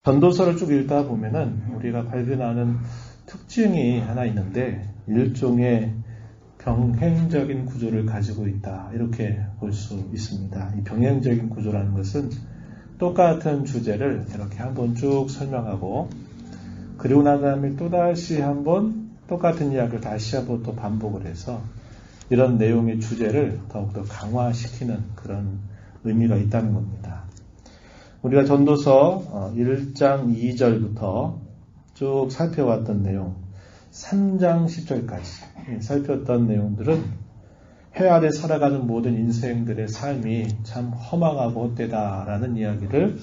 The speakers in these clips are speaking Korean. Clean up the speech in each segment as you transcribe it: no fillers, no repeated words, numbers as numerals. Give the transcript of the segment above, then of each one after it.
전도서를 쭉 읽다 보면은 우리가 발견하는 특징이 하나 있는데 일종의 병행적인 구조를 가지고 있다. 이렇게 볼 수 있습니다. 이 병행적인 구조라는 것은 똑같은 주제를 이렇게 한번 쭉 설명하고 그리고 난 다음에 또다시 한번 똑같은 이야기를 다시 한번 또 반복을 해서 이런 내용의 주제를 더욱더 강화시키는 그런 의미가 있다는 겁니다. 우리가 전도서 1장 2절부터 쭉 살펴왔던 내용 3장 10절까지 살폈던 내용들은 해 아래 살아가는 모든 인생들의 삶이 참 허망하고 헛되다라는 이야기를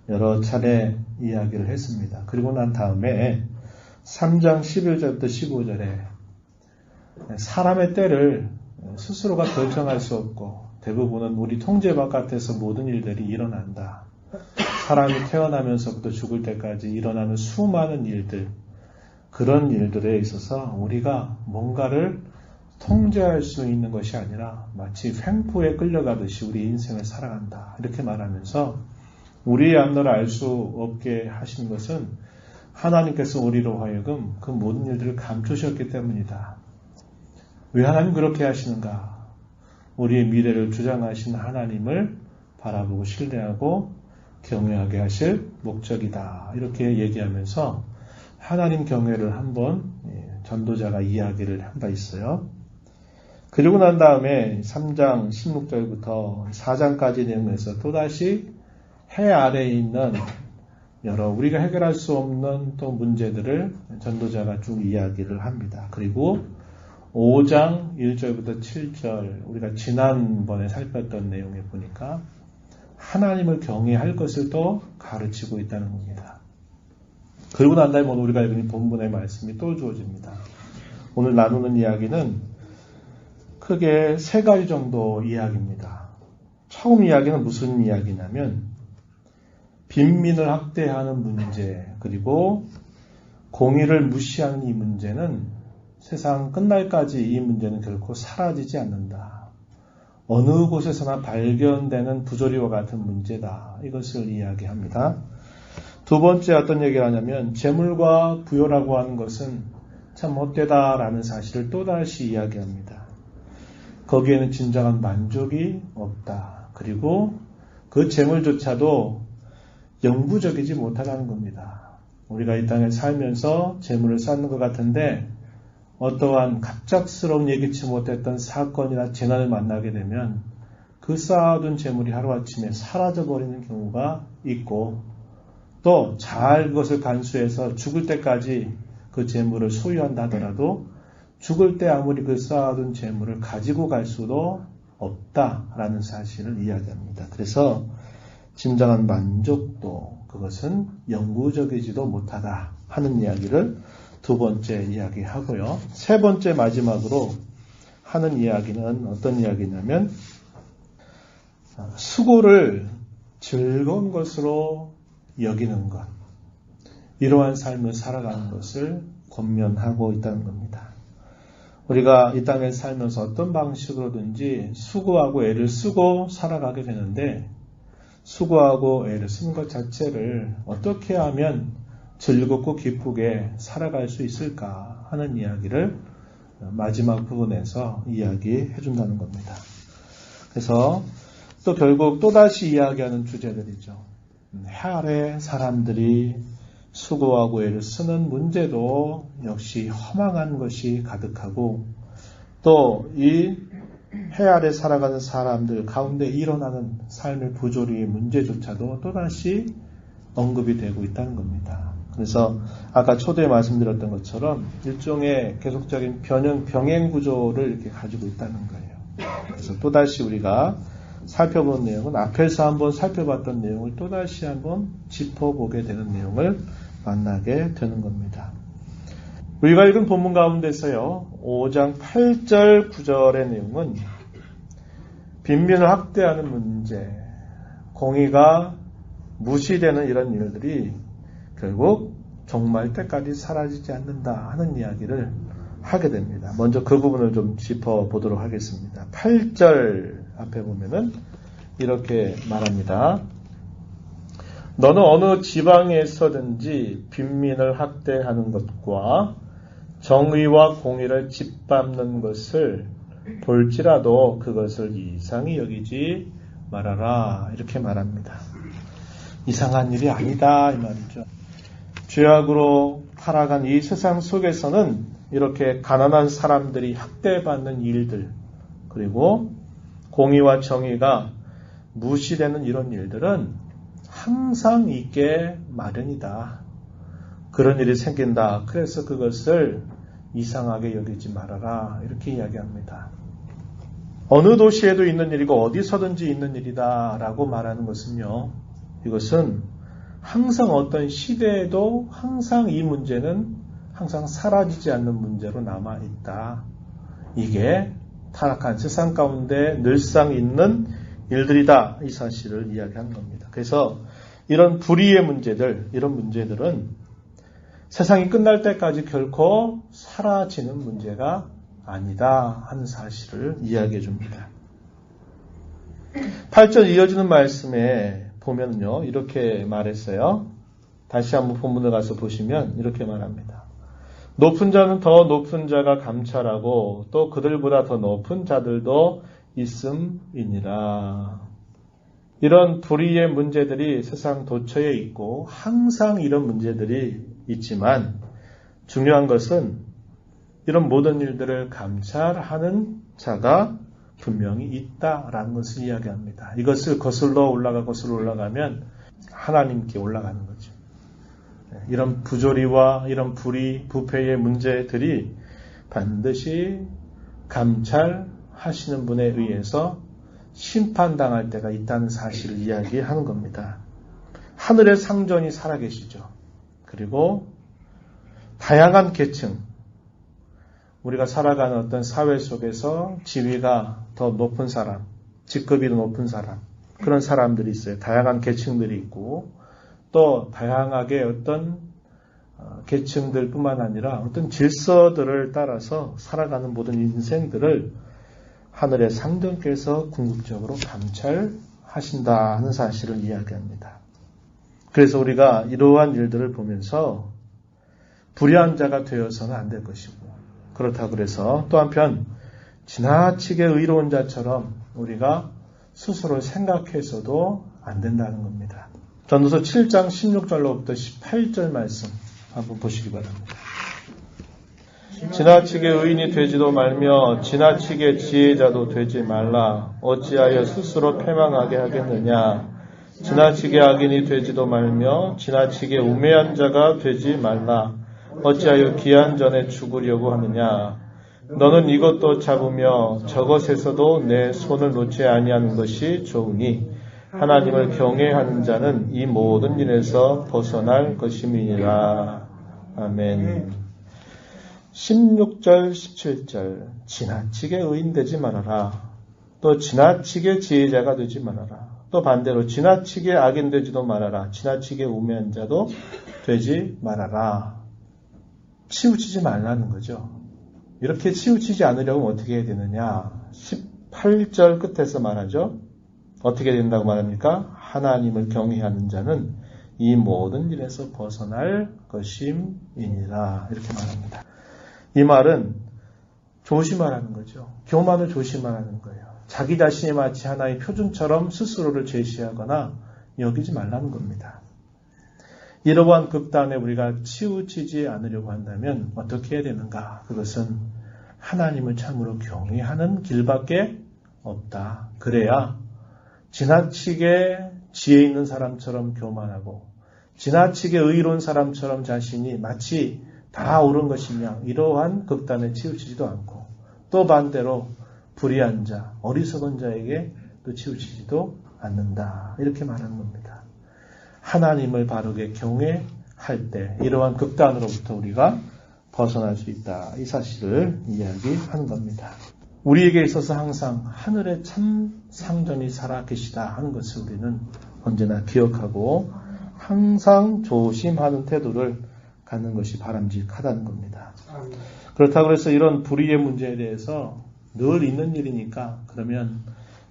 여러 차례 이야기를 했습니다. 그리고 난 다음에 3장 11절부터 15절에 사람의 때를 스스로가 결정할 수 없고 대부분은 우리 통제 바깥에서 모든 일들이 일어난다. 사람이 태어나면서부터 죽을 때까지 일어나는 수많은 일들, 그런 일들에 있어서 우리가 뭔가를 통제할 수 있는 것이 아니라 마치 횡포에 끌려가듯이 우리 인생을 살아간다. 이렇게 말하면서 우리의 앞날을 알 수 없게 하시는 것은 하나님께서 우리로 하여금 그 모든 일들을 감추셨기 때문이다. 왜 하나님 그렇게 하시는가? 우리의 미래를 주장하신 하나님을 바라보고 신뢰하고 경외하게 하실 목적이다. 이렇게 얘기하면서 하나님 경외를 한번 전도자가 이야기를 한 바 있어요. 그리고 난 다음에 3장 16절부터 4장까지 내용에서 또다시 해 아래에 있는 여러 우리가 해결할 수 없는 또 문제들을 전도자가 쭉 이야기를 합니다. 그리고 5장 1절부터 7절 우리가 지난번에 살폈던 내용에 보니까 하나님을 경외할 것을 또 가르치고 있다는 겁니다. 그리고 난 다음에 오늘 우리가 읽은 본문의 말씀이 또 주어집니다. 오늘 나누는 이야기는 크게 세 가지 정도 이야기입니다. 처음 이야기는 무슨 이야기냐면 빈민을 학대하는 문제 그리고 공의를 무시하는 이 문제는 세상 끝날까지 이 문제는 결코 사라지지 않는다. 어느 곳에서나 발견되는 부조리와 같은 문제다. 이것을 이야기합니다. 두 번째 어떤 얘기를 하냐면 재물과 부요라고 하는 것은 참 헛되다라는 사실을 또다시 이야기합니다. 거기에는 진정한 만족이 없다. 그리고 그 재물조차도 영구적이지 못하다는 겁니다. 우리가 이 땅에 살면서 재물을 쌓는 것 같은데 어떠한 갑작스러운 예기치 못했던 사건이나 재난을 만나게 되면 그 쌓아둔 재물이 하루아침에 사라져버리는 경우가 있고 또 잘 그것을 간수해서 죽을 때까지 그 재물을 소유한다 하더라도 죽을 때 아무리 그 쌓아둔 재물을 가지고 갈 수도 없다라는 사실을 이야기합니다. 그래서 진정한 만족도 그것은 영구적이지도 못하다 하는 이야기를 두 번째 이야기하고요. 세 번째 마지막으로 하는 이야기는 어떤 이야기냐면 수고를 즐거운 것으로 여기는 것. 이러한 삶을 살아가는 것을 권면하고 있다는 겁니다. 우리가 이 땅에 살면서 어떤 방식으로든지 수고하고 애를 쓰고 살아가게 되는데 수고하고 애를 쓰는 것 자체를 어떻게 하면 즐겁고 기쁘게 살아갈 수 있을까 하는 이야기를 마지막 부분에서 이야기해 준다는 겁니다. 그래서 또 결국 또다시 이야기하는 주제들이죠. 해 아래 사람들이 수고하고 애를 쓰는 문제도 역시 허망한 것이 가득하고 또 이 해 아래 살아가는 사람들 가운데 일어나는 삶의 부조리의 문제조차도 또다시 언급이 되고 있다는 겁니다. 그래서 아까 초대에 말씀드렸던 것처럼 일종의 계속적인 병행 구조를 이렇게 가지고 있다는 거예요. 그래서 또다시 우리가 살펴본 내용은 앞에서 한번 살펴봤던 내용을 또다시 한번 짚어보게 되는 내용을 만나게 되는 겁니다. 우리가 읽은 본문 가운데서요. 5장 8절 9절의 내용은 빈민을 학대하는 문제, 공의가 무시되는 이런 일들이 결국 종말 때까지 사라지지 않는다 하는 이야기를 하게 됩니다. 먼저 그 부분을 좀 짚어보도록 하겠습니다. 8절 앞에 보면은 이렇게 말합니다. 너는 어느 지방에서든지 빈민을 학대하는 것과 정의와 공의를 짓밟는 것을 볼지라도 그것을 이상히 여기지 말아라. 이렇게 말합니다. 이상한 일이 아니다 이 말이죠. 죄악으로 타락한 이 세상 속에서는 이렇게 가난한 사람들이 학대받는 일들, 그리고 공의와 정의가 무시되는 이런 일들은 항상 있게 마련이다. 그런 일이 생긴다. 그래서 그것을 이상하게 여기지 말아라. 이렇게 이야기합니다. 어느 도시에도 있는 일이고 어디서든지 있는 일이다 라고 말하는 것은요, 이것은 항상 어떤 시대에도 항상 이 문제는 항상 사라지지 않는 문제로 남아있다. 이게 타락한 세상 가운데 늘상 있는 일들이다. 이 사실을 이야기한 겁니다. 그래서 이런 불의의 문제들, 이런 문제들은 세상이 끝날 때까지 결코 사라지는 문제가 아니다 하는 사실을 이야기해 줍니다. 8절 이어지는 말씀에 보면요, 이렇게 말했어요. 다시 한번 본문에 가서 보시면 이렇게 말합니다. 높은 자는 더 높은 자가 감찰하고 또 그들보다 더 높은 자들도 있음이니라. 이런 불의의 문제들이 세상 도처에 있고 항상 이런 문제들이 있지만 중요한 것은 이런 모든 일들을 감찰하는 자가 분명히 있다라는 것을 이야기합니다. 이것을 거슬러 올라가면 하나님께 올라가는 거죠. 이런 부조리와 이런 불의, 부패의 문제들이 반드시 감찰하시는 분에 의해서 심판당할 때가 있다는 사실을 이야기하는 겁니다. 하늘의 상전이 살아계시죠. 그리고 다양한 계층, 우리가 살아가는 어떤 사회 속에서 지위가 더 높은 사람, 직급이 더 높은 사람, 그런 사람들이 있어요. 다양한 계층들이 있고 또 다양하게 어떤 계층들 뿐만 아니라 어떤 질서들을 따라서 살아가는 모든 인생들을 하늘의 상전께서 궁극적으로 감찰하신다는 사실을 이야기합니다. 그래서 우리가 이러한 일들을 보면서 불의한 자가 되어서는 안 될 것이고, 그렇다고 그래서 또 한편 지나치게 의로운 자처럼 우리가 스스로 생각해서도 안 된다는 겁니다. 전도서 7장 16절로부터 18절 말씀 한번 보시기 바랍니다. 지나치게 의인이 되지도 말며 지나치게 지혜자도 되지 말라. 어찌하여 스스로 패망하게 하겠느냐. 지나치게 악인이 되지도 말며 지나치게 우매한 자가 되지 말라. 어찌하여 기한 전에 죽으려고 하느냐. 너는 이것도 잡으며 저것에서도 내 손을 놓지 아니하는 것이 좋으니 하나님을 경외하는 자는 이 모든 일에서 벗어날 것임이니라. 아멘. 16절, 17절 지나치게 의인 되지 말아라. 또 지나치게 지혜자가 되지 말아라. 또 반대로 지나치게 악인 되지도 말아라. 지나치게 우매한 자도 되지 말아라. 치우치지 말라는 거죠. 이렇게 치우치지 않으려면 어떻게 해야 되느냐. 18절 끝에서 말하죠. 어떻게 된다고 말합니까? 하나님을 경외하는 자는 이 모든 일에서 벗어날 것임이니라. 이렇게 말합니다. 이 말은 조심하라는 거죠. 교만을 조심하라는 거예요. 자기 자신이 마치 하나의 표준처럼 스스로를 제시하거나 여기지 말라는 겁니다. 이러한 극단에 우리가 치우치지 않으려고 한다면 어떻게 해야 되는가? 그것은 하나님을 참으로 경외하는 길밖에 없다. 그래야 지나치게 지혜 있는 사람처럼 교만하고 지나치게 의로운 사람처럼 자신이 마치 다 옳은 것이냐, 이러한 극단에 치우치지도 않고 또 반대로 불의한 자, 어리석은 자에게 또 치우치지도 않는다. 이렇게 말하는 겁니다. 하나님을 바르게 경외할 때 이러한 극단으로부터 우리가 벗어날 수 있다. 이 사실을 이야기하는 겁니다. 우리에게 있어서 항상 하늘의 참 상전이 살아계시다 하는 것을 우리는 언제나 기억하고 항상 조심하는 태도를 갖는 것이 바람직하다는 겁니다. 그렇다고 해서 이런 불의의 문제에 대해서 늘 있는 일이니까 그러면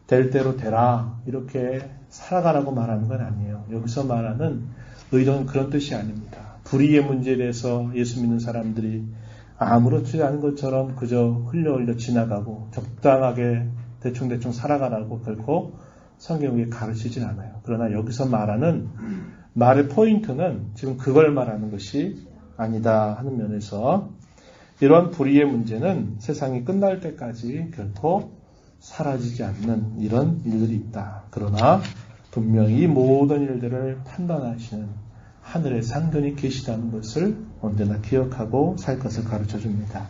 될 대로 되라 이렇게 살아가라고 말하는 건 아니에요. 여기서 말하는 의도는 그런 뜻이 아닙니다. 불의의 문제에 대해서 예수 믿는 사람들이 아무렇지 않은 것처럼 그저 흘려 지나가고 적당하게 대충대충 살아가라고 결코 성경이 가르치진 않아요. 그러나 여기서 말하는 말의 포인트는 지금 그걸 말하는 것이 아니다 하는 면에서 이런 불의의 문제는 세상이 끝날 때까지 결코 사라지지 않는 이런 일들이 있다. 그러나 분명히 이 모든 일들을 판단하시는 하늘의 상전이 계시다는 것을 언제나 기억하고 살 것을 가르쳐 줍니다.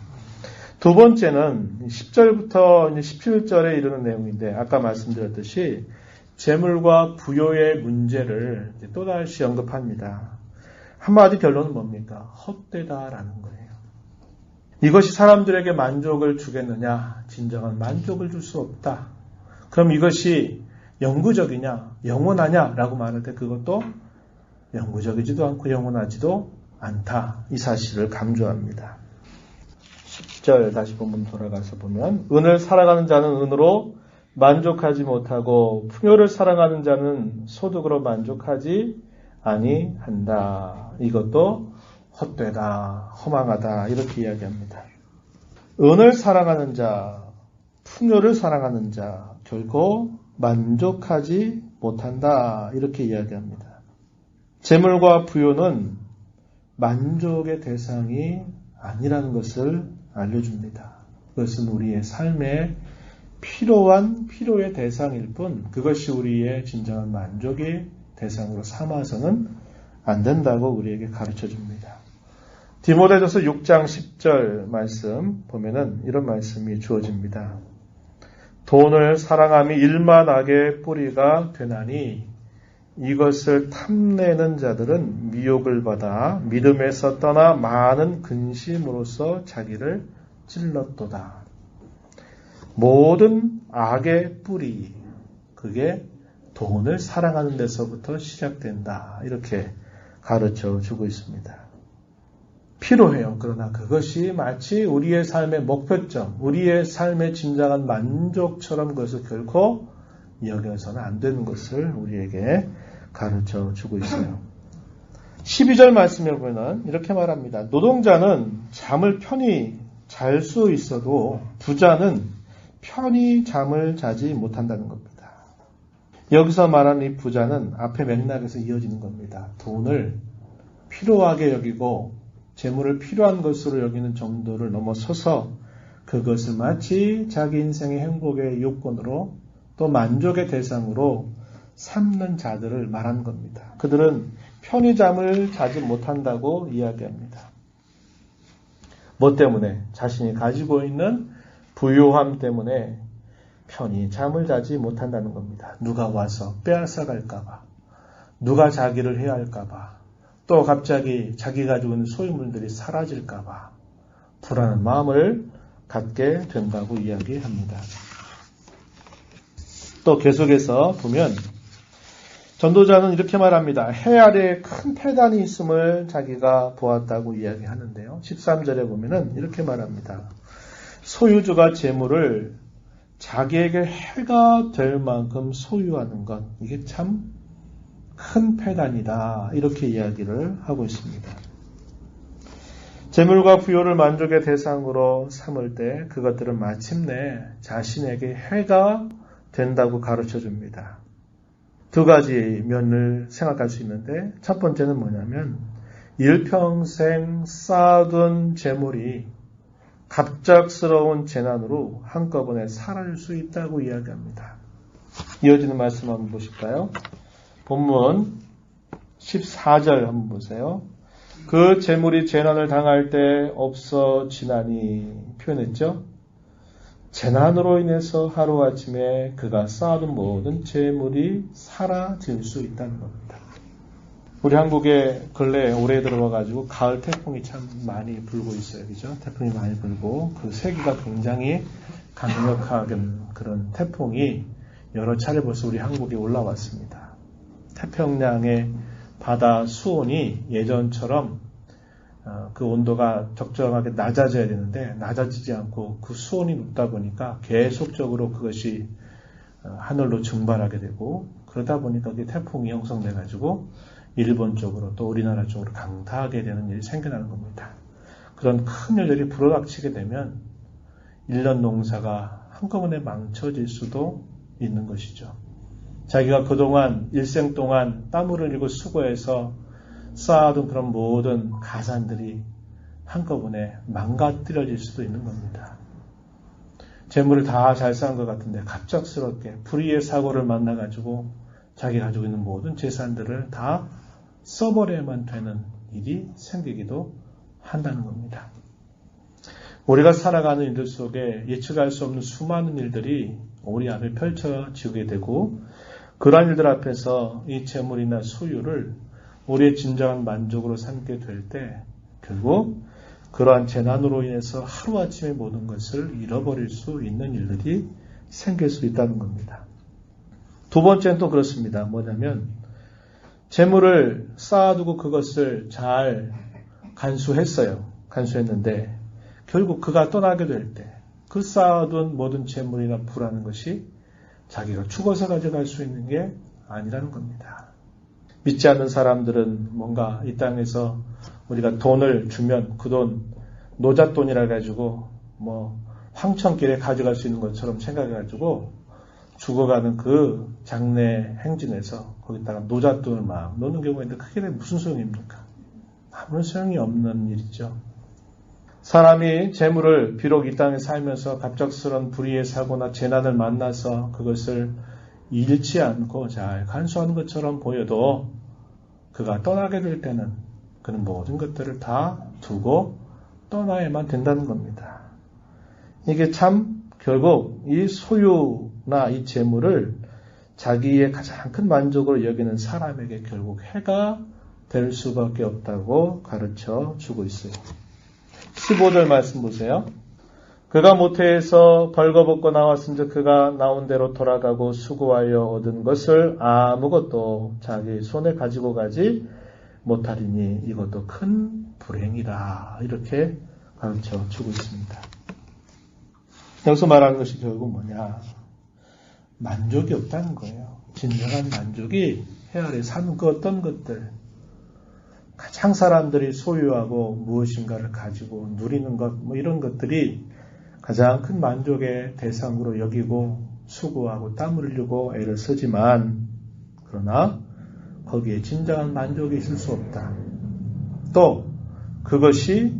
두 번째는 10절부터 17절에 이르는 내용인데 아까 말씀드렸듯이 재물과 부요의 문제를 또다시 언급합니다. 한마디 결론은 뭡니까? 헛되다라는 거예요. 이것이 사람들에게 만족을 주겠느냐? 진정한 만족을 줄 수 없다. 그럼 이것이 영구적이냐? 영원하냐? 라고 말할 때 그것도 영구적이지도 않고 영원하지도 않다. 이 사실을 강조합니다. 10절 다시 본문 돌아가서 보면 은을 사랑하는 자는 은으로 만족하지 못하고 풍요를 사랑하는 자는 소득으로 만족하지 아니한다. 이것도 헛되다, 허망하다 이렇게 이야기합니다. 은을 사랑하는 자, 풍요를 사랑하는 자 결코 만족하지 못한다 이렇게 이야기합니다. 재물과 부요는 만족의 대상이 아니라는 것을 알려줍니다. 그것은 우리의 삶에 필요의 대상일 뿐 그것이 우리의 진정한 만족의 대상으로 삼아서는 안 된다고 우리에게 가르쳐줍니다. 디모데전서 6장 10절 말씀 보면은 이런 말씀이 주어집니다. 돈을 사랑함이 일만 악의 뿌리가 되나니 이것을 탐내는 자들은 미혹을 받아 믿음에서 떠나 많은 근심으로써 자기를 찔렀도다. 모든 악의 뿌리, 그게 돈을 사랑하는 데서부터 시작된다. 이렇게 가르쳐 주고 있습니다. 필요해요. 그러나 그것이 마치 우리의 삶의 목표점, 우리의 삶의 진정한 만족처럼 그것을 결코 여겨서는 안 되는 것을 우리에게 가르쳐 주고 있어요. 12절 말씀에 보면 이렇게 말합니다. 노동자는 잠을 편히 잘 수 있어도 부자는 편히 잠을 자지 못한다는 겁니다. 여기서 말하는 이 부자는 앞의 맥락에서 이어지는 겁니다. 돈을 필요하게 여기고 재물을 필요한 것으로 여기는 정도를 넘어서서 그것을 마치 자기 인생의 행복의 요건으로 또 만족의 대상으로 삼는 자들을 말한 겁니다. 그들은 편히 잠을 자지 못한다고 이야기합니다. 뭐 때문에? 자신이 가지고 있는 부요함 때문에 편히 잠을 자지 못한다는 겁니다. 누가 와서 빼앗아 갈까봐, 누가 자기를 해야 할까봐, 또 갑자기 자기 가지고 있는 소유물들이 사라질까봐 불안한 마음을 갖게 된다고 이야기합니다. 또 계속해서 보면 전도자는 이렇게 말합니다. 해 아래에 큰 패단이 있음을 자기가 보았다고 이야기하는데요. 13절에 보면은 이렇게 말합니다. 소유주가 재물을 자기에게 해가 될 만큼 소유하는 것, 이게 참 큰 패단이다. 이렇게 이야기를 하고 있습니다. 재물과 부요를 만족의 대상으로 삼을 때 그것들은 마침내 자신에게 해가 된다고 가르쳐 줍니다. 두 가지 면을 생각할 수 있는데 첫 번째는 뭐냐면 일평생 쌓아둔 재물이 갑작스러운 재난으로 한꺼번에 사라질 수 있다고 이야기합니다. 이어지는 말씀 한번 보실까요? 본문 14절 한번 보세요. 그 재물이 재난을 당할 때 없어지나니 표현했죠. 재난으로 인해서 하루아침에 그가 쌓아둔 모든 재물이 사라질 수 있다는 겁니다. 우리 한국에 근래 올해 들어와가지고 가을 태풍이 참 많이 불고 있어요. 그죠? 태풍이 많이 불고 그 세기가 굉장히 강력한 그런 태풍이 여러 차례 벌써 우리 한국에 올라왔습니다. 태평양의 바다 수온이 예전처럼 그 온도가 적정하게 낮아져야 되는데 낮아지지 않고 그 수온이 높다 보니까 계속적으로 그것이 하늘로 증발하게 되고 그러다 보니까 그게 태풍이 형성돼가지고 일본 쪽으로 또 우리나라 쪽으로 강타하게 되는 일이 생겨나는 겁니다. 그런 큰 일들이 불어닥치게 되면 1년 농사가 한꺼번에 망쳐질 수도 있는 것이죠. 자기가 그동안 일생 동안 땀을 흘리고 수고해서 쌓아둔 그런 모든 가산들이 한꺼번에 망가뜨려질 수도 있는 겁니다. 재물을 다 잘 쌓은 것 같은데 갑작스럽게 불의의 사고를 만나가지고 자기 가지고 있는 모든 재산들을 다 써버려야만 되는 일이 생기기도 한다는 겁니다. 우리가 살아가는 일들 속에 예측할 수 없는 수많은 일들이 우리 앞에 펼쳐지게 되고 그러한 일들 앞에서 이 재물이나 소유를 우리의 진정한 만족으로 삼게 될 때 결국 그러한 재난으로 인해서 하루아침에 모든 것을 잃어버릴 수 있는 일들이 생길 수 있다는 겁니다. 두 번째는 또 그렇습니다. 뭐냐면 재물을 쌓아두고 그것을 잘 간수했는데 결국 그가 떠나게 될 때 그 쌓아둔 모든 재물이나 부라는 것이 자기가 죽어서 가져갈 수 있는 게 아니라는 겁니다. 믿지 않는 사람들은 뭔가 이 땅에서 우리가 돈을 주면 그 돈 노잣돈이라 가지고 황천길에 가져갈 수 있는 것처럼 생각해가지고 죽어가는 그 장례 행진에서 거기다가 노잣돈을 막 놓는 경우가 있는데 그게 무슨 소용입니까? 아무런 소용이 없는 일이죠. 사람이 재물을 비록 이 땅에 살면서 갑작스런 불의의 사고나 재난을 만나서 그것을 잃지 않고 잘 간수하는 것처럼 보여도 그가 떠나게 될 때는 그는 모든 것들을 다 두고 떠나야만 된다는 겁니다. 이게 참 결국 이 소유나 이 재물을 자기의 가장 큰 만족으로 여기는 사람에게 결국 해가 될 수밖에 없다고 가르쳐 주고 있어요. 15절 말씀 보세요. 그가 모태에서 벌거벗고 나왔은즉 그가 나온 대로 돌아가고 수고하여 얻은 것을 아무것도 자기 손에 가지고 가지 못하리니 이것도 큰 불행이라 이렇게 가르쳐 주고 있습니다. 여기서 말하는 것이 결국 뭐냐? 만족이 없다는 거예요. 진정한 만족이 해 아래 사는 그 어떤 것들 가장 사람들이 소유하고 무엇인가를 가지고 누리는 것 이런 것들이 가장 큰 만족의 대상으로 여기고 수고하고 땀을 흘리고 애를 쓰지만 그러나 거기에 진정한 만족이 있을 수 없다. 또 그것이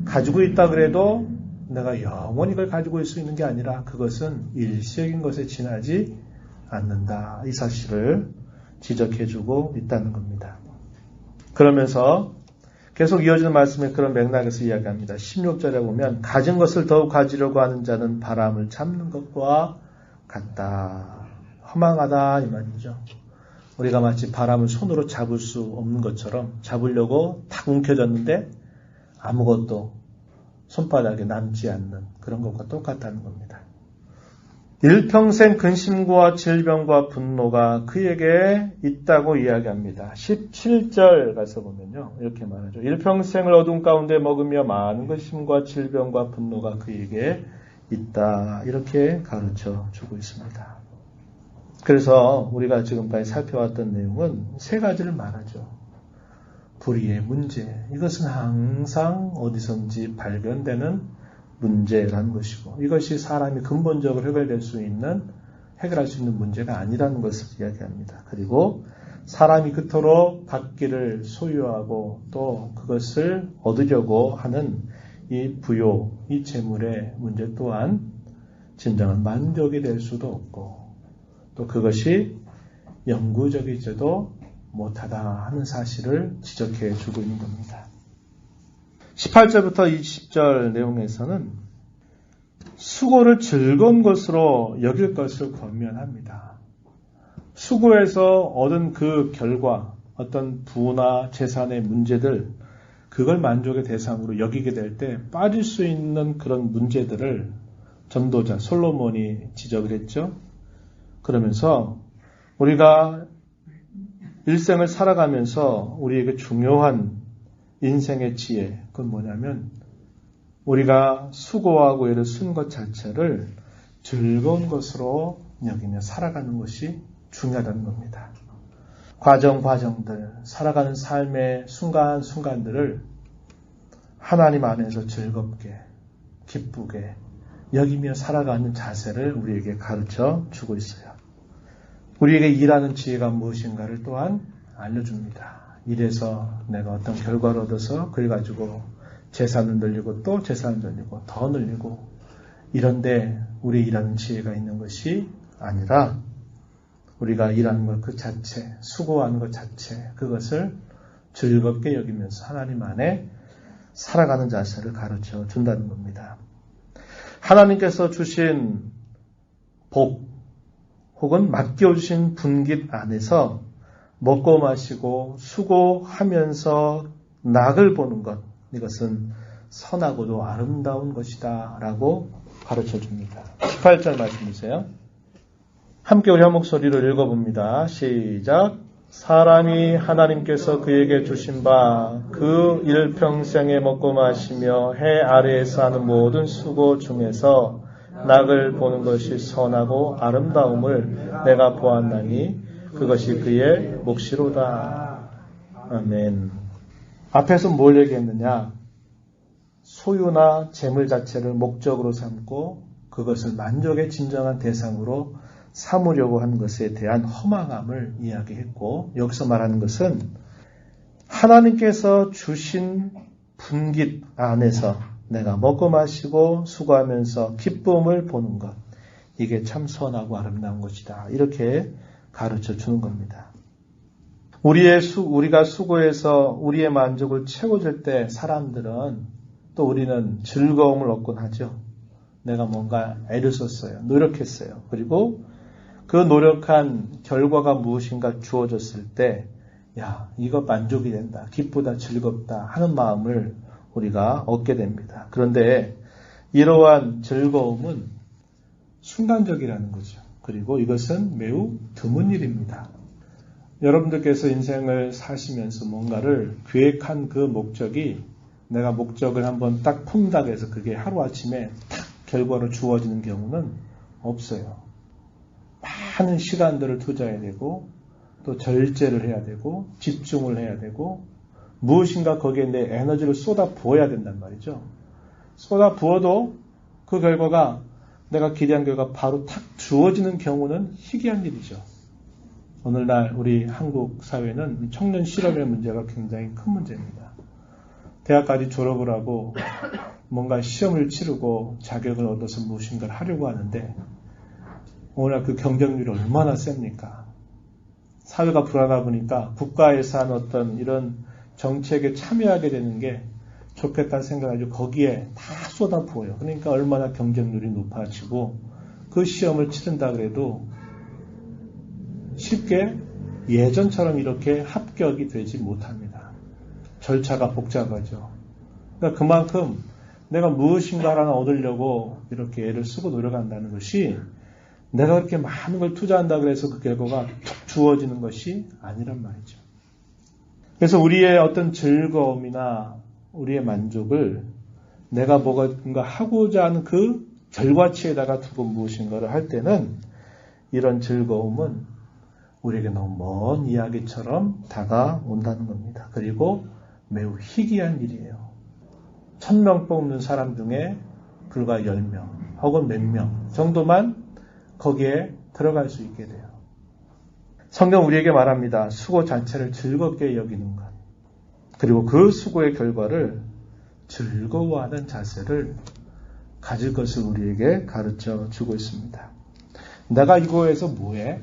가지고 있다 그래도 내가 영원히 그걸 가지고 있을 수 있는 게 아니라 그것은 일시적인 것에 지나지 않는다. 이 사실을 지적해주고 있다는 겁니다. 그러면서 계속 이어지는 말씀에 그런 맥락에서 이야기합니다. 16절에 보면 가진 것을 더욱 가지려고 하는 자는 바람을 잡는 것과 같다. 허망하다 이 말이죠. 우리가 마치 바람을 손으로 잡을 수 없는 것처럼 잡으려고 탁 움켜졌는데 아무것도 손바닥에 남지 않는 그런 것과 똑같다는 겁니다. 일평생 근심과 질병과 분노가 그에게 있다고 이야기합니다. 17절 가서 보면요. 이렇게 말하죠. 일평생을 어둠 가운데 먹으며 많은 근심과 질병과 분노가 그에게 있다. 이렇게 가르쳐 주고 있습니다. 그래서 우리가 지금까지 살펴왔던 내용은 세 가지를 말하죠. 불의의 문제. 이것은 항상 어디선지 발견되는 문제라는 것이고 이것이 사람이 근본적으로 해결할 수 있는 문제가 아니라는 것을 이야기합니다. 그리고 사람이 그토록 갖기를 소유하고 또 그것을 얻으려고 하는 이 부요, 이 재물의 문제 또한 진정한 만족이 될 수도 없고 또 그것이 영구적이지도 못하다 하는 사실을 지적해 주고 있는 겁니다. 18절부터 20절 내용에서는 수고를 즐거운 것으로 여길 것을 권면합니다. 수고해서 얻은 그 결과 어떤 부나 재산의 문제들 그걸 만족의 대상으로 여기게 될 때 빠질 수 있는 그런 문제들을 전도자 솔로몬이 지적을 했죠. 그러면서 우리가 일생을 살아가면서 우리에게 중요한 인생의 지혜, 그건 뭐냐면 우리가 수고하고 애를 쓴 것 자체를 즐거운 것으로 여기며 살아가는 것이 중요하다는 겁니다. 과정들, 살아가는 삶의 순간순간들을 하나님 안에서 즐겁게, 기쁘게 여기며 살아가는 자세를 우리에게 가르쳐 주고 있어요. 우리에게 일하는 지혜가 무엇인가를 또한 알려줍니다. 일해서 내가 어떤 결과를 얻어서 그걸 가지고 재산을 늘리고 또 재산을 늘리고 더 늘리고 이런데 우리 일하는 지혜가 있는 것이 아니라 우리가 일하는 것 그 자체, 수고하는 것 자체 그것을 즐겁게 여기면서 하나님 안에 살아가는 자세를 가르쳐 준다는 겁니다. 하나님께서 주신 복 혹은 맡겨주신 분깃 안에서 먹고 마시고 수고하면서 낙을 보는 것 이것은 선하고도 아름다운 것이다 라고 가르쳐 줍니다. 18절 말씀 주세요. 함께 우리 한 목소리로 읽어봅니다. 시작. 사람이 하나님께서 그에게 주신 바 그 일평생에 먹고 마시며 해 아래에서 하는 모든 수고 중에서 낙을 보는 것이 선하고 아름다움을 내가 보았나니 그것이 그의 몫이로다. 아멘. 앞에서 뭘 얘기했느냐? 소유나 재물 자체를 목적으로 삼고 그것을 만족의 진정한 대상으로 삼으려고 하는 것에 대한 허망함을 이야기했고 여기서 말하는 것은 하나님께서 주신 분깃 안에서 내가 먹고 마시고 수고하면서 기쁨을 보는 것 이게 참 선하고 아름다운 것이다. 이렇게 가르쳐 주는 겁니다. 우리가 수고해서 우리의 만족을 채워줄 때 사람들은 또 우리는 즐거움을 얻곤 하죠. 내가 뭔가 애를 썼어요. 노력했어요. 그리고 그 노력한 결과가 무엇인가 주어졌을 때 야, 이거 만족이 된다. 기쁘다. 즐겁다. 하는 마음을 우리가 얻게 됩니다. 그런데 이러한 즐거움은 순간적이라는 거죠. 그리고 이것은 매우 드문 일입니다. 여러분들께서 인생을 사시면서 뭔가를 계획한 그 목적이 내가 목적을 한번 딱 통닭해서 그게 하루아침에 딱 결과로 주어지는 경우는 없어요. 많은 시간들을 투자해야 되고 또 절제를 해야 되고 집중을 해야 되고 무엇인가 거기에 내 에너지를 쏟아 부어야 된단 말이죠. 쏟아 부어도 그 결과가 내가 기대한 결과가 바로 탁 주어지는 경우는 희귀한 일이죠. 오늘날 우리 한국 사회는 청년 실업의 문제가 굉장히 큰 문제입니다. 대학까지 졸업을 하고 뭔가 시험을 치르고 자격을 얻어서 무엇인가를 하려고 하는데 오늘 그 경쟁률이 얼마나 셉니까? 사회가 불안하다 보니까 국가에서 한 어떤 이런 정책에 참여하게 되는 게 좋겠다는 생각을 가지고 거기에 다 쏟아부어요. 그러니까 얼마나 경쟁률이 높아지고 그 시험을 치른다 그래도 쉽게 예전처럼 이렇게 합격이 되지 못합니다. 절차가 복잡하죠. 그러니까 그만큼 내가 무엇인가 하나 얻으려고 이렇게 애를 쓰고 노력한다는 것이 내가 그렇게 많은 걸 투자한다고 해서 그 결과가 툭 주어지는 것이 아니란 말이죠. 그래서 우리의 어떤 즐거움이나 우리의 만족을 내가 뭔가 하고자 하는 그 결과치에다가 두고 무엇인가를 할 때는 이런 즐거움은 우리에게 너무 먼 이야기처럼 다가온다는 겁니다. 그리고 매우 희귀한 일이에요. 1000명 뽑는 사람 중에 불과 10명 혹은 몇 명 정도만 거기에 들어갈 수 있게 돼요. 성경 우리에게 말합니다. 수고 자체를 즐겁게 여기는 것. 그리고 그 수고의 결과를 즐거워하는 자세를 가질 것을 우리에게 가르쳐 주고 있습니다. 내가 이거에서 뭐해?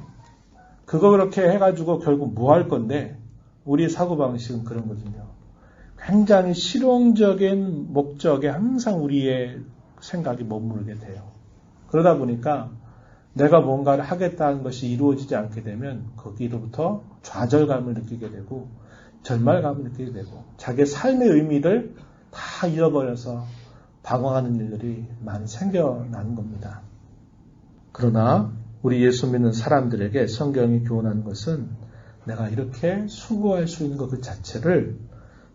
그거 그렇게 해가지고 결국 뭐 할 건데 우리의 사고방식은 그런 거거든요. 굉장히 실용적인 목적에 항상 우리의 생각이 머무르게 돼요. 그러다 보니까 내가 뭔가를 하겠다는 것이 이루어지지 않게 되면 거기로부터 좌절감을 느끼게 되고 절망감을 느끼게 되고 자기의 삶의 의미를 다 잃어버려서 방황하는 일들이 많이 생겨나는 겁니다. 그러나 우리 예수 믿는 사람들에게 성경이 교훈하는 것은 내가 이렇게 수고할 수 있는 것 그 자체를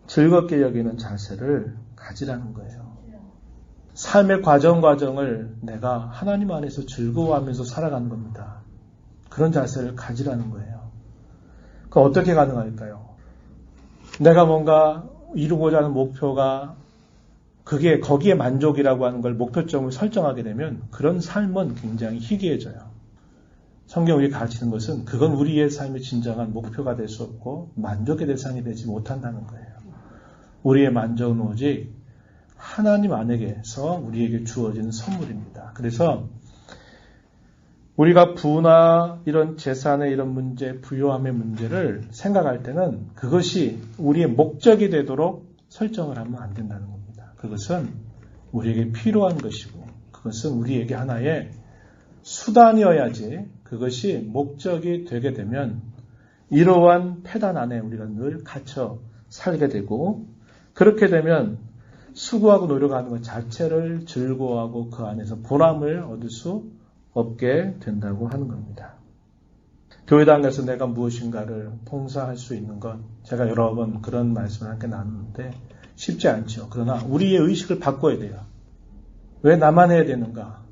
즐겁게 여기는 자세를 가지라는 거예요. 삶의 과정을 내가 하나님 안에서 즐거워하면서 살아가는 겁니다. 그런 자세를 가지라는 거예요. 그럼 어떻게 가능할까요? 내가 뭔가 이루고자 하는 목표가 그게 거기에 만족이라고 하는 걸 목표점을 설정하게 되면 그런 삶은 굉장히 희귀해져요. 성경이 가르치는 것은 그건 우리의 삶의 진정한 목표가 될 수 없고 만족의 대상이 되지 못한다는 거예요. 우리의 만족은 오직 하나님 안에서 우리에게 주어지는 선물입니다. 그래서 우리가 부나 이런 재산의 이런 문제, 부요함의 문제를 생각할 때는 그것이 우리의 목적이 되도록 설정을 하면 안 된다는 겁니다. 그것은 우리에게 필요한 것이고 그것은 우리에게 하나의 수단이어야지 그것이 목적이 되게 되면 이러한 패단 안에 우리가 늘 갇혀 살게 되고 그렇게 되면 수고하고 노력하는 것 자체를 즐거워하고 그 안에서 보람을 얻을 수 없게 된다고 하는 겁니다. 교회당에서 내가 무엇인가를 봉사할 수 있는 것, 제가 여러 번 그런 말씀을 함께 나눴는데 쉽지 않죠. 그러나 우리의 의식을 바꿔야 돼요. 왜 나만 해야 되는가?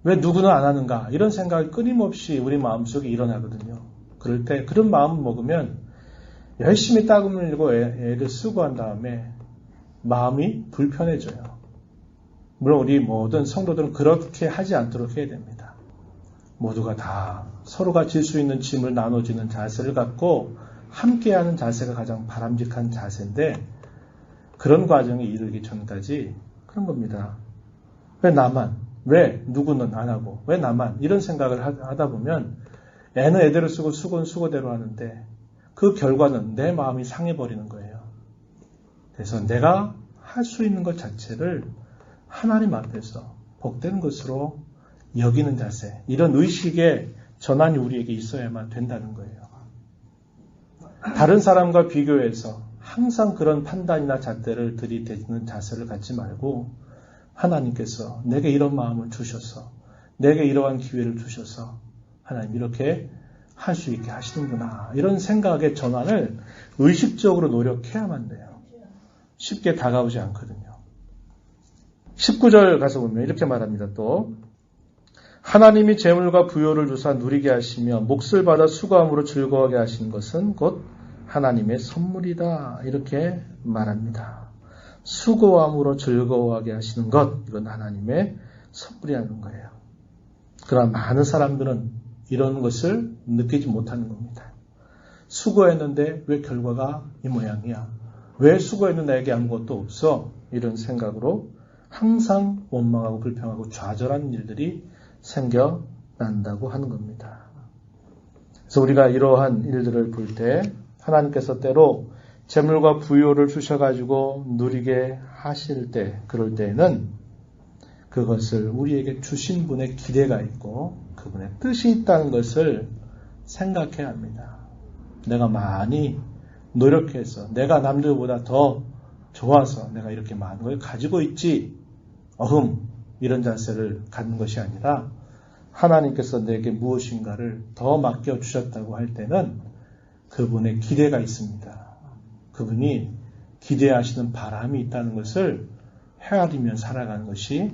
왜 누구는 안 하는가? 이런 생각이 끊임없이 우리 마음속에 일어나거든요. 그럴 때 그런 마음을 먹으면 열심히 땀 흘리고 애를 쓰고 한 다음에 마음이 불편해져요. 물론 우리 모든 성도들은 그렇게 하지 않도록 해야 됩니다. 모두가 다 서로가 질 수 있는 짐을 나눠지는 자세를 갖고 함께하는 자세가 가장 바람직한 자세인데 그런 과정에 이르기 전까지 그런 겁니다. 왜 나만? 왜 누구는 안 하고? 왜 나만? 이런 생각을 하다 보면 애는 애대로 쓰고 수고는 수고대로 하는데 그 결과는 내 마음이 상해버리는 거예요. 그래서 내가 할 수 있는 것 자체를 하나님 앞에서 복된 것으로 여기는 자세, 이런 의식의 전환이 우리에게 있어야만 된다는 거예요. 다른 사람과 비교해서 항상 그런 판단이나 잣대를 들이대는 자세를 갖지 말고 하나님께서 내게 이런 마음을 주셔서 내게 이러한 기회를 주셔서 하나님 이렇게 할 수 있게 하시는구나. 이런 생각의 전환을 의식적으로 노력해야만 돼요. 쉽게 다가오지 않거든요. 19절 가서 보면 이렇게 말합니다. 또 하나님이 재물과 부요를 주사 누리게 하시며 몫을 받아 수고함으로 즐거워하게 하신 것은 곧 하나님의 선물이다. 이렇게 말합니다. 수고함으로 즐거워하게 하시는 것, 이건 하나님의 선물이라는 거예요. 그러나 많은 사람들은 이런 것을 느끼지 못하는 겁니다. 수고했는데 왜 결과가 이 모양이야? 왜 수고했는데 나에게 아무것도 없어? 이런 생각으로 항상 원망하고 불평하고 좌절하는 일들이 생겨난다고 하는 겁니다. 그래서 우리가 이러한 일들을 볼 때 하나님께서 때로 재물과 부요를 주셔가지고 누리게 하실 때, 그럴 때에는 그것을 우리에게 주신 분의 기대가 있고 그분의 뜻이 있다는 것을 생각해야 합니다. 내가 많이 노력해서 내가 남들보다 더 좋아서 내가 이렇게 많은 걸 가지고 있지 이런 자세를 갖는 것이 아니라 하나님께서 내게 무엇인가를 더 맡겨주셨다고 할 때는 그분의 기대가 있습니다. 그분이 기대하시는 바람이 있다는 것을 헤아리며 살아가는 것이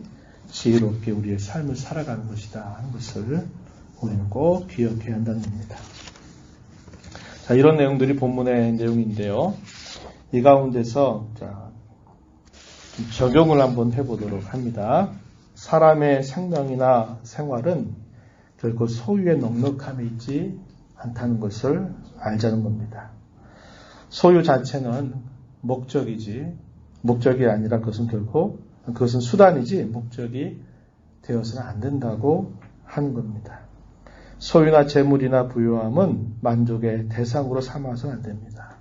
지혜롭게 우리의 삶을 살아가는 것이다 하는 것을 우리는 꼭 기억해야 한다는 겁니다. 자, 이런 내용들이 본문의 내용인데요. 이 가운데서 적용을 한번 해보도록 합니다. 사람의 생명이나 생활은 결코 소유의 넉넉함에 있지 않다는 것을 알자는 겁니다. 소유 자체는 목적이 아니라 그것은 수단이지 목적이 되어서는 안 된다고 하는 겁니다. 소유나 재물이나 부요함은 만족의 대상으로 삼아서는 안 됩니다.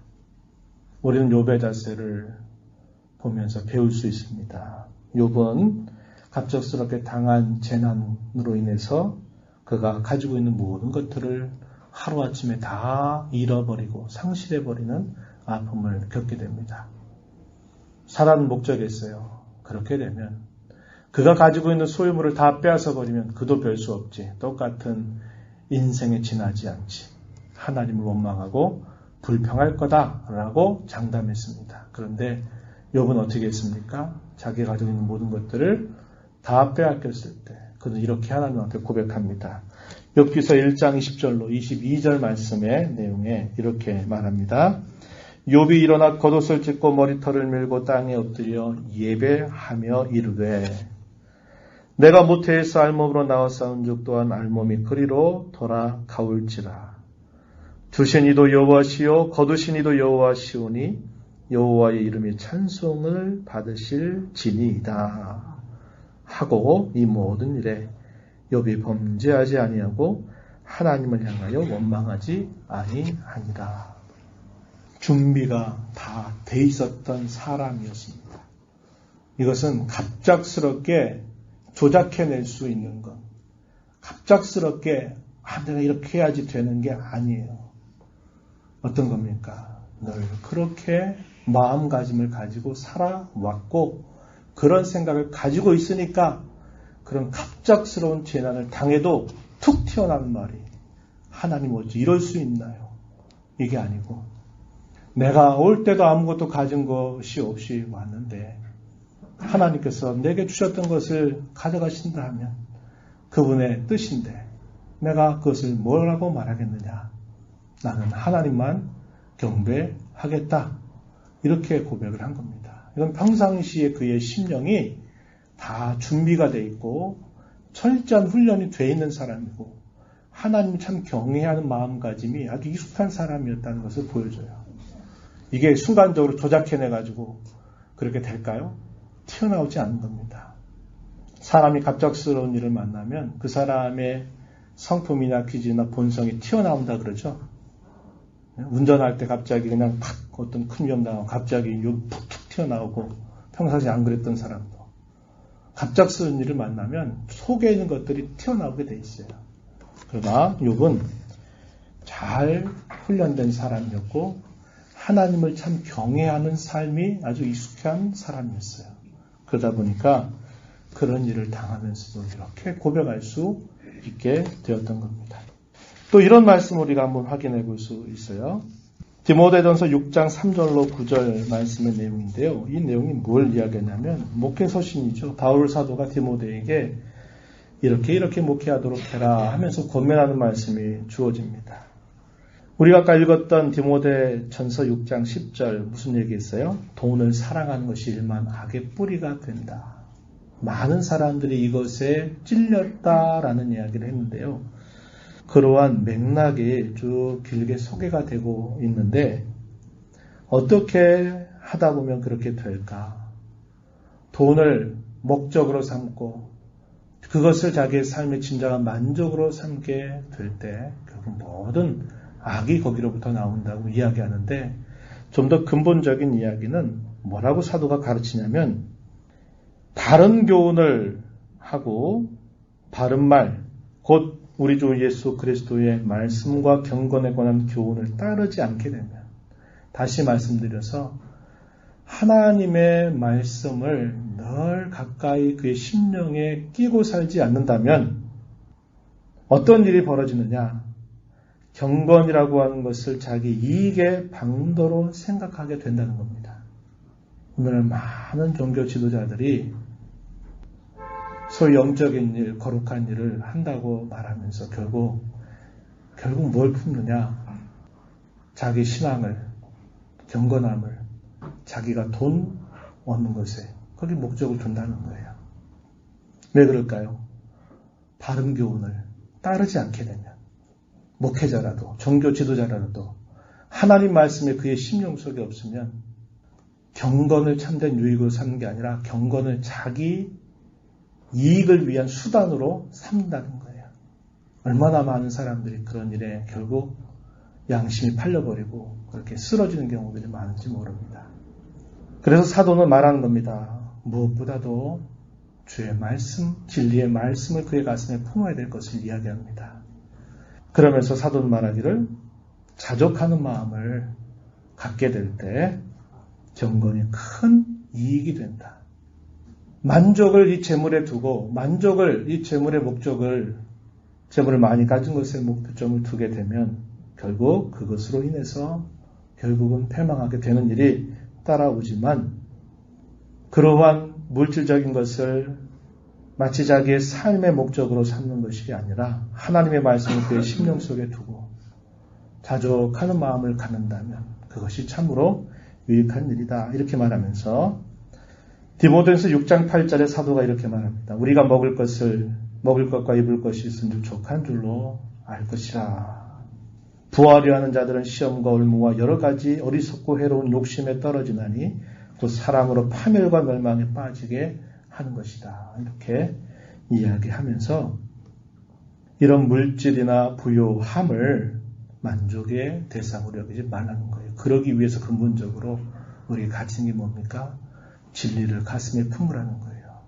우리는 욥의 자세를 보면서 배울 수 있습니다. 욥은 갑작스럽게 당한 재난으로 인해서 그가 가지고 있는 모든 것들을 하루아침에 다 잃어버리고 상실해버리는 아픔을 겪게 됩니다. 살아는 목적이 있어요. 그렇게 되면 그가 가지고 있는 소유물을 다 빼앗아 버리면 그도 별 수 없지. 똑같은 인생에 지나지 않지. 하나님을 원망하고 불평할 거다라고 장담했습니다. 그런데 욥은 어떻게 했습니까? 자기가 가지고 있는 모든 것들을 다 빼앗겼을 때 그는 이렇게 하나님한테 고백합니다. 욥기서 1장 20절로 22절 말씀의 내용에 이렇게 말합니다. 욥이 일어나 겉옷을 찢고 머리털을 밀고 땅에 엎드려 예배하며 이르되 내가 모태에서 알몸으로 나와 싸운 즉 또한 알몸이 그리로 돌아가올지라. 두신 이도 여호와시요 거두신 이도 여호와시오니 여호와의 이름이 찬송을 받으실지니이다 하고 이 모든 일에 욥이 범죄하지 아니하고 하나님을 향하여 원망하지 아니하니라. 준비가 다 돼 있었던 사람이었습니다. 이것은 갑작스럽게 조작해낼 수 있는 것, 갑작스럽게 내가 이렇게 해야지 되는 게 아니에요. 어떤 겁니까? 늘 그렇게 마음가짐을 가지고 살아왔고 그런 생각을 가지고 있으니까 그런 갑작스러운 재난을 당해도 툭 튀어나오는 말이 하나님 어찌 이럴 수 있나요? 이게 아니고 내가 올 때도 아무것도 가진 것이 없이 왔는데 하나님께서 내게 주셨던 것을 가져가신다 하면 그분의 뜻인데 내가 그것을 뭐라고 말하겠느냐. 나는 하나님만 경배하겠다. 이렇게 고백을 한 겁니다. 이건 평상시에 그의 심령이 다 준비가 돼 있고 철저한 훈련이 돼 있는 사람이고 하나님 참 경외하는 마음가짐이 아주 익숙한 사람이었다는 것을 보여줘요. 이게 순간적으로 조작해내가지고 그렇게 될까요? 튀어나오지 않는 겁니다. 사람이 갑작스러운 일을 만나면 그 사람의 성품이나 기질이나 본성이 튀어나온다 그러죠. 운전할 때 갑자기 그냥 팍 어떤 큰 위험 당하고 갑자기 푹툭 튀어나오고 평상시에 안 그랬던 사람도 갑작스러운 일을 만나면 속에 있는 것들이 튀어나오게 돼 있어요. 그러나 욥은 잘 훈련된 사람이었고 하나님을 참 경외하는 삶이 아주 익숙한 사람이었어요. 그러다 보니까 그런 일을 당하면서도 이렇게 고백할 수 있게 되었던 겁니다. 또 이런 말씀 우리가 한번 확인해 볼 수 있어요. 디모데전서 6장 3절로 9절 말씀의 내용인데요. 이 내용이 뭘 이야기하냐면 목회서신이죠. 바울 사도가 디모데에게 이렇게 목회하도록 해라 하면서 권면하는 말씀이 주어집니다. 우리가 아까 읽었던 디모데전서 6장 10절 무슨 얘기했어요? 돈을 사랑하는 것이 일만 악의 뿌리가 된다. 많은 사람들이 이것에 찔렸다라는 이야기를 했는데요. 그러한 맥락이 쭉 길게 소개가 되고 있는데 어떻게 하다 보면 그렇게 될까? 돈을 목적으로 삼고 그것을 자기의 삶의 진정한 만족으로 삼게 될 때 결국 모든 악이 거기로부터 나온다고 이야기하는데 좀 더 근본적인 이야기는 뭐라고 사도가 가르치냐면 바른 교훈을 하고 바른 말, 곧 우리 주 예수 그리스도의 말씀과 경건에 관한 교훈을 따르지 않게 되면 다시 말씀드려서 하나님의 말씀을 늘 가까이 그의 심령에 끼고 살지 않는다면 어떤 일이 벌어지느냐? 경건이라고 하는 것을 자기 이익의 방도로 생각하게 된다는 겁니다. 오늘 많은 종교 지도자들이 소위 영적인 일, 거룩한 일을 한다고 말하면서 결국 뭘 품느냐? 자기 신앙을, 경건함을, 자기가 돈 얻는 것에 거기 목적을 둔다는 거예요. 왜 그럴까요? 바른 교훈을 따르지 않게 되면 목회자라도 종교 지도자라도 하나님 말씀에 그의 심령 속에 없으면 경건을 참된 유익으로 삼는 게 아니라 경건을 자기 이익을 위한 수단으로 삼는다는 거예요. 얼마나 많은 사람들이 그런 일에 결국 양심이 팔려버리고 그렇게 쓰러지는 경우들이 많은지 모릅니다. 그래서 사도는 말하는 겁니다. 무엇보다도 주의 말씀, 진리의 말씀을 그의 가슴에 품어야 될 것을 이야기합니다. 그러면서 사도는 말하기를 자족하는 마음을 갖게 될 때 경건이 큰 이익이 된다. 만족을 이 재물에 두고 이 재물의 목적을 재물을 많이 가진 것에 목표점을 두게 되면 결국 그것으로 인해서 결국은 패망하게 되는 일이 따라오지만 그러한 물질적인 것을 마치 자기의 삶의 목적으로 삼는 것이 아니라 하나님의 말씀을 그의 심령 속에 두고 자족하는 마음을 갖는다면 그것이 참으로 유익한 일이다. 이렇게 말하면서 디모데전서 6장 8절에 사도가 이렇게 말합니다. 우리가 먹을 것과 입을 것이 있은즉 족한 줄로 알 것이라. 부하려 하는 자들은 시험과 올무와 여러 가지 어리석고 해로운 욕심에 떨어지나니 곧 사람으로 파멸과 멸망에 빠지게 하는 것이다. 이렇게 이야기하면서 이런 물질이나 부요함을 만족의 대상으로 여기지 말라는 거예요. 그러기 위해서 근본적으로 우리가 가진 게 뭡니까? 진리를 가슴에 품으라는 거예요.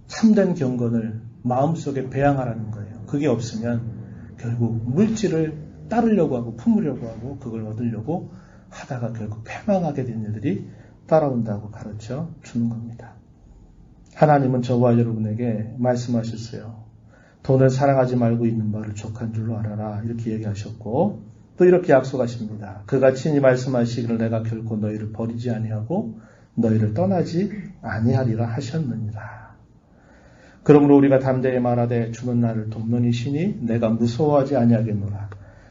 참된 경건을 마음속에 배양하라는 거예요. 그게 없으면 결국 물질을 따르려고 하고 품으려고 하고 그걸 얻으려고 하다가 결국 패망하게 된 일들이 따라온다고 가르쳐 주는 겁니다. 하나님은 저와 여러분에게 말씀하셨어요. 돈을 사랑하지 말고 있는 바를 족한 줄로 알아라. 이렇게 얘기하셨고 또 이렇게 약속하십니다. 그가 친히 말씀하시기를 내가 결코 너희를 버리지 아니하고 너희를 떠나지 아니하리라 하셨느니라. 그러므로 우리가 담대히 말하되 주는 나를 돕는 이시니 내가 무서워하지 아니하겠노라.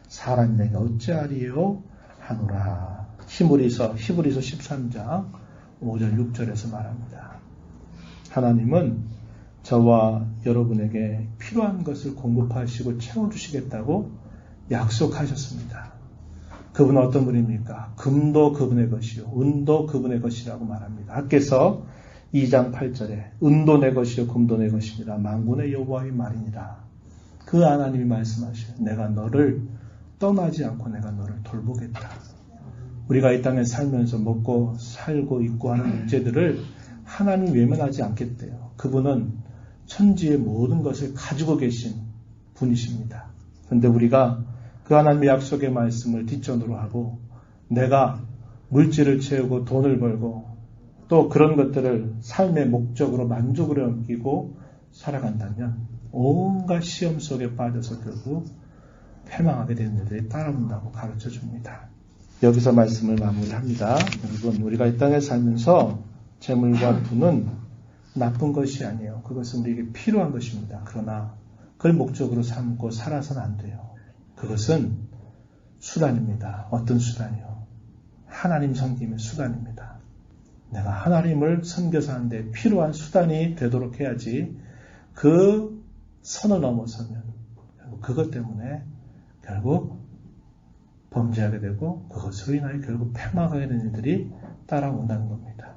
사람이 내가 어찌하리요 하노라. 히브리서 13장 5절 6절에서 말합니다. 하나님은 저와 여러분에게 필요한 것을 공급하시고 채워주시겠다고 약속하셨습니다. 그분은 어떤 분입니까? 금도 그분의 것이요 은도 그분의 것이라고 말합니다. 학개서 2장 8절에 은도 내 것이요 금도 내 것이니라 만군의 여호와의 말이니라. 그 하나님이 말씀하셔요. 내가 너를 떠나지 않고 내가 너를 돌보겠다. 우리가 이 땅에 살면서 먹고 살고 있고 하는 문제들을 하나님 외면하지 않겠대요. 그분은 천지의 모든 것을 가지고 계신 분이십니다. 그런데 우리가 그 하나님의 약속의 말씀을 뒷전으로 하고 내가 물질을 채우고 돈을 벌고 또 그런 것들을 삶의 목적으로 만족으로 여기고 살아간다면 온갖 시험 속에 빠져서 결국 패망하게 되는 일들이 따라온다고 가르쳐 줍니다. 여기서 말씀을 마무리합니다. 여러분, 우리가 이 땅에 살면서 재물과 돈은 나쁜 것이 아니에요. 그것은 우리에게 필요한 것입니다. 그러나 그걸 목적으로 삼고 살아서는 안 돼요. 그것은 수단입니다. 어떤 수단이요? 하나님 섬김의 수단입니다. 내가 하나님을 섬겨서 하는데 필요한 수단이 되도록 해야지 그 선을 넘어서면 그것 때문에 결국 범죄하게 되고 그것으로 인하여 결국 패망하게 되는 일들이 따라온다는 겁니다.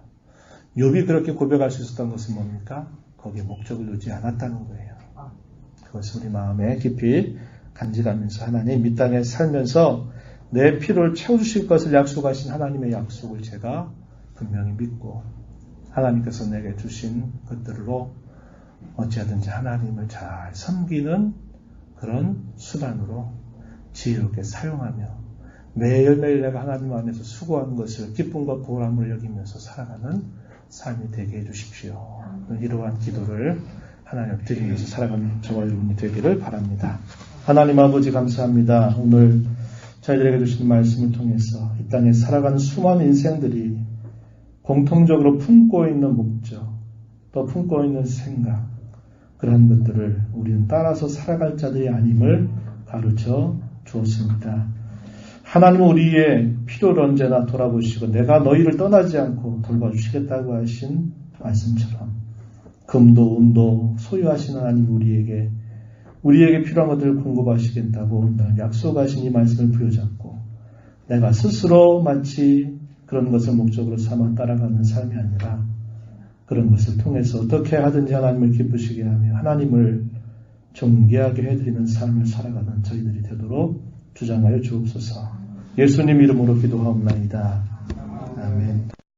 욥이 그렇게 고백할 수 있었던 것은 뭡니까? 거기에 목적을 두지 않았다는 거예요. 그것을 우리 마음에 깊이 간직하면서 하나님 이 땅에 살면서 내 필요를 채워주실 것을 약속하신 하나님의 약속을 제가 분명히 믿고 하나님께서 내게 주신 것들로 어찌하든지 하나님을 잘 섬기는 그런 수단으로 지혜롭게 사용하며 매일매일 내가 하나님 안에서 수고하는 것을 기쁨과 보람을 여기면서 살아가는 삶이 되게 해주십시오. 이러한 기도를 하나님 드리면서 살아가는 저와 여러분이 되기를 바랍니다. 하나님 아버지 감사합니다. 오늘 저희들에게 주신 말씀을 통해서 이 땅에 살아가는 수많은 인생들이 공통적으로 품고 있는 목적, 또 품고 있는 생각, 그런 것들을 우리는 따라서 살아갈 자들이 아님을 가르쳐 주었습니다. 하나님은 우리의 필요를 언제나 돌아보시고 내가 너희를 떠나지 않고 돌봐주시겠다고 하신 말씀처럼 금도 은도 소유하시는 하나님 우리에게 필요한 것들을 공급하시겠다고 약속하신 이 말씀을 부여잡고 내가 스스로 마치 그런 것을 목적으로 삼아 따라가는 삶이 아니라 그런 것을 통해서 어떻게 하든지 하나님을 기쁘시게 하며 하나님을 존귀하게 해드리는 삶을 살아가는 저희들이 되도록 주장하여 주옵소서. 예수님 이름으로 기도하옵나이다. 아멘.